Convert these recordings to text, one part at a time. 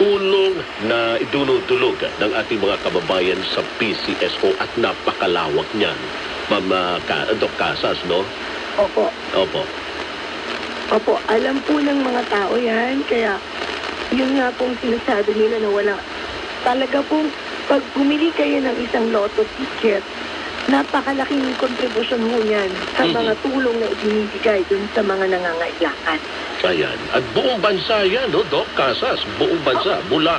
tulong na idulog ng ating mga kababayan sa PCSO at napakalawak niyan, Ma'am Doc Casas, no? Opo. Opo. Opo, alam po ng mga tao yan. Kaya, yun nga pong sinasabi nila na wala. Talaga pong, pag bumili kayo ng isang lotto ticket, napakalaking kontribusyon ho yan sa mga tulong na ibinibigay dun sa mga nangangailangan. Ayan. At buong bansa yan, no, Doc Casas? Buong bansa. Mula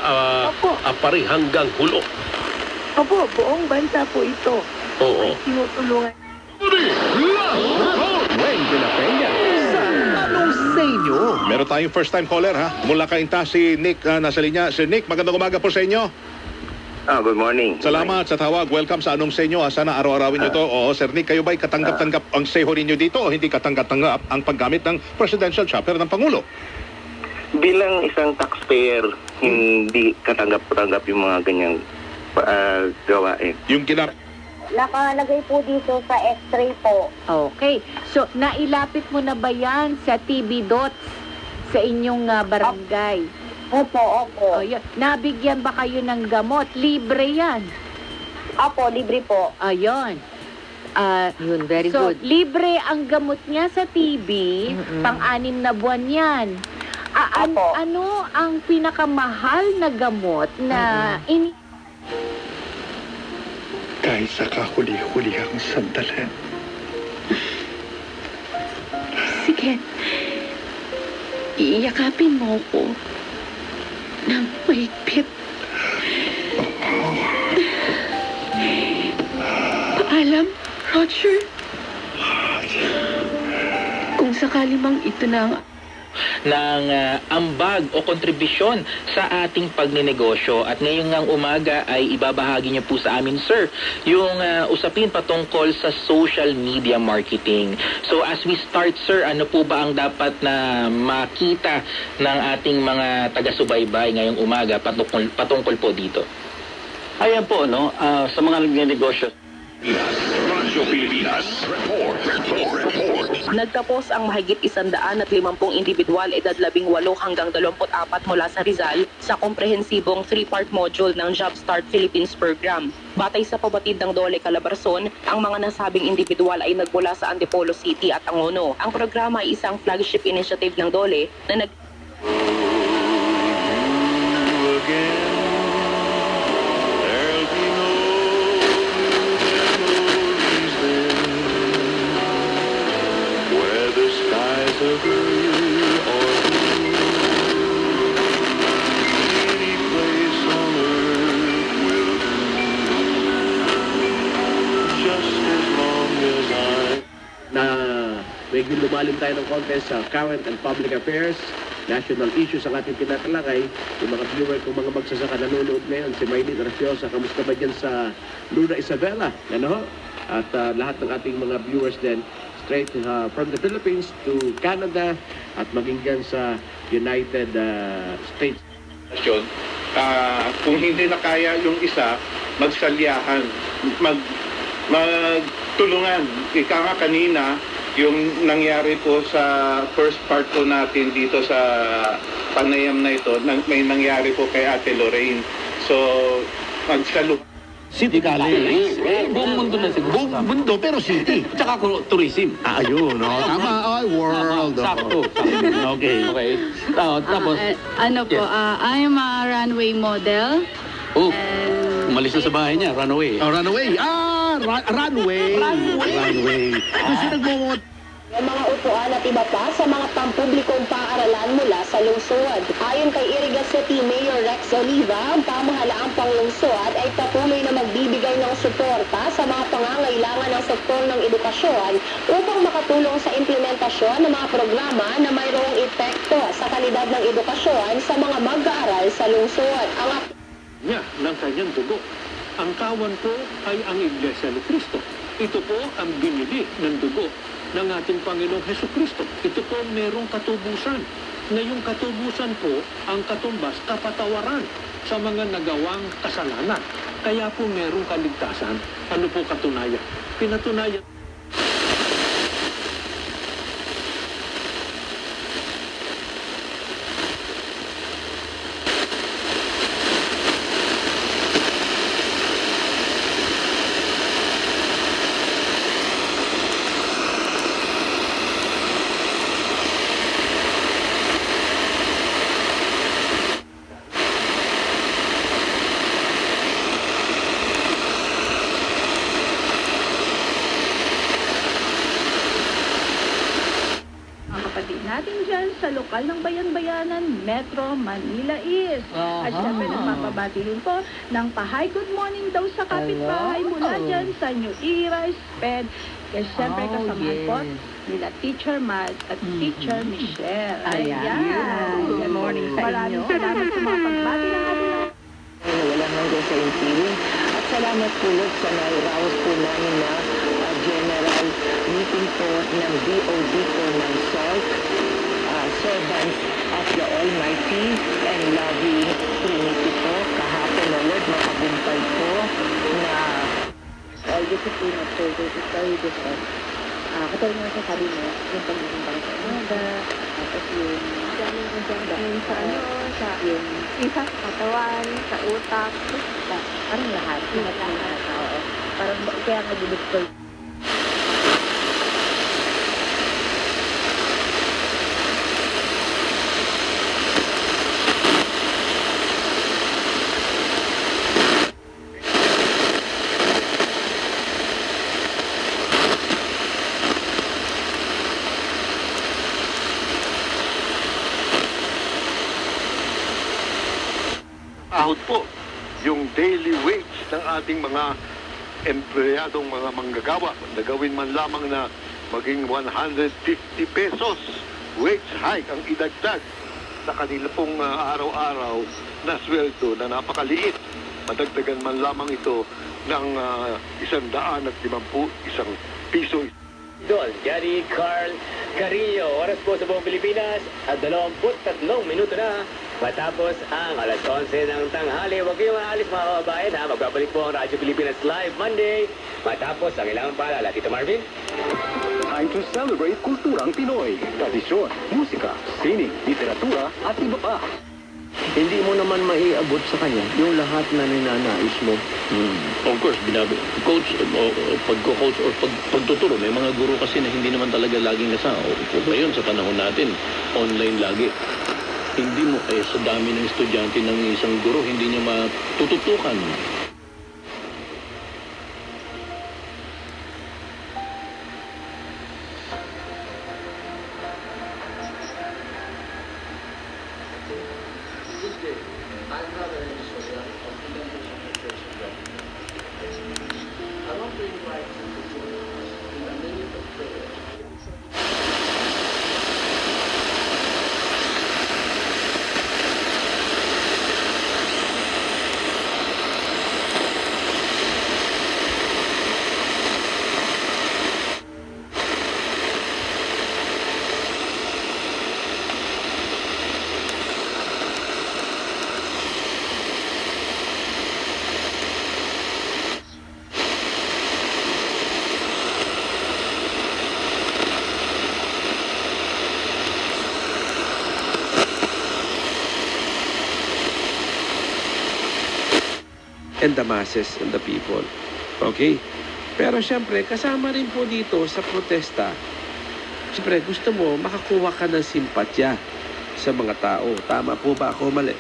Apari hanggang Hulo. Opo, buong bansa po ito. Oo. Ay tinutulungan. Meron tayong first time caller, ha? Mula Cainta, si Nick nasa linya. Si Nick, magandang umaga po sa inyo. Good morning. Salamat sa tawag. Welcome sa Anong sa inyo. Sana araw-arawin nyo to. Oo, Sir Nick, kayo ba'y katanggap-tanggap ang seho ninyo dito o hindi katanggap-tanggap ang paggamit ng presidential chopper ng Pangulo? Bilang isang taxpayer, hindi katanggap-tanggap yung mga ganyang gawain. Yung Nakalagay po dito sa X-ray po. Okay. So, nailapit mo na ba yan sa TB Dots sa inyong barangay? Opo, opo. Oh, nabigyan ba kayo ng gamot? Libre yan. Opo, libre po. Ayun. Yun, very So, good. libre ang gamot niya sa TB, pang-6 na buwan yan. Opo. Ano ang pinakamahal na gamot na Kahit sa kahuli-hulihang sandalan. Sige. Iyakapin mo ko ng mahigpit. Paalam, Roger. Kung sakali mang ito na ang ng ambag o kontribusyon sa ating pagninegosyo. At ngayong ngang umaga ay ibabahagi niyo po sa amin, sir, yung usapin patungkol sa social media marketing. So as we start, sir, ano po ba ang dapat na makita ng ating mga taga-subaybay ngayong umaga patungkol po dito? Ayan po, no? Sa mga nagnegosyo. Nagtapos ang mahigit 150 individual edad 18 hanggang 24 mula sa Rizal sa komprehensibong 3-part module ng Job Start Philippines Program. Batay sa pabatid ng Dole Calabarzon, ang mga nasabing individual ay nagmula sa Antipolo City at Angono. Ang programa ay isang flagship initiative ng Dole na na medyo lumalim tayo ng konti sa current and public affairs, national issues ang ating tinatalakay. Yung mga viewer kung mga magsasaka nanonood ngayon, si Maylin Graciosa, kamusta ba dyan sa Luna Isabela? Ano? At lahat ng ating mga viewers din, straight from the Philippines to Canada at maging dyan sa United States. Kung hindi na kaya yung isa, magsalyahan, magtulungan. Ika nga kanina, yung nangyari po sa first part po natin dito sa panayam na ito, may nangyari po kay Ate Lorraine. So, magsaluhan. City College. Buong mundo na siguro. Buong mundo, pero city. Tsaka tourism. Ayun, no? Tama, ay, world. Sakto. Okay. Okay. Tapos, ano po, I'm a runway model. umalis na sa bahay niya, runaway. Oh, runaway. Runway. Runway. Kasi nagmumot. Ang mga upuan at iba pa sa mga pampublikong paaralan mula sa lungsod. Ayon kay Iriga City Mayor Rex Oliva, ang pamahalaang panglungsod ay patuloy na magbibigay ng suporta sa mga pangangailangan ng sektor ng edukasyon upang makatulong sa implementasyon ng mga programa na mayroong epekto sa kalidad ng edukasyon sa mga mag-aaral sa lungsod. Niya ng kanyang dugo. Ang kawan po ay ang Iglesia ni Cristo. Ito po ang binili ng dugo ng ating Panginoong Hesukristo. Ito po merong katubusan. Na yung katubusan po, ang katumbas, kapatawaran sa mga nagawang kasalanan. Kaya po merong kaligtasan. Ano po katunayan? Pinatunayan. sa lokal ng Bayan-Bayanan, Metro Manila East. At syempre nagpapabati rin po ng pa-hi good morning daw sa kapitbahay mula dyan sa New Era, Sped. Kaya syempre kasamahan po nila Teacher Mad at Teacher Michelle. Ayan. Good morning sa inyo. Maraming salamat sa mga pagbati ng ating Walang hanggang sa intiling. At salamat po Lord sa nairaos po namin na general meeting po ng DOD po ng SALT, servants of the Almighty and loving Trinity po. Kahapon na Lord, makagumpay po na all discipline of service is very different. Katulad nga sa sabi mo, yung pagbibimbang sa umaga, tapos yung sa yung isa sa katawan, sa utak, parang lahat. Parang kaya nag-ibig ko. Ahot po yung daily wage ng ating mga empleyadong mga manggagawa na gawin man lamang na maging 150 pesos wage hike ang idagdag sa kanila pong araw-araw na sweldo na napakaliit. Madagdagan man lamang ito ng 151 piso. Idol, Gary Carl Carrillo. Oras po sa buong Pilipinas at 23 minuto na matapos ang alas 11 ng tanghali. Huwag kayong aalis mga kababayan ha. Magbabalik po ang Radyo Pilipinas Live Monday matapos ang ilang paalala. Tito Marvin? Time to celebrate kulturang Pinoy, tradisyon, musika, sining, literatura at iba pa. Hindi mo naman maiabot sa kanya yung lahat na ninanais mo. Of course, coach, pagko-coach or pagtuturo, may mga guro kasi na hindi naman talaga laging nasa. O ngayon, sa panahon natin, online lagi. Hindi mo, sa dami ng estudyante ng isang guro, hindi niya matututukan. And the masses and the people. Okay? Pero syempre, kasama rin po dito sa protesta. Syempre, gusto mo makakuha ka ng simpatya sa mga tao. Tama po ba ako mali?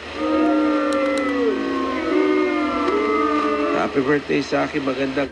Happy birthday sa akin, magandang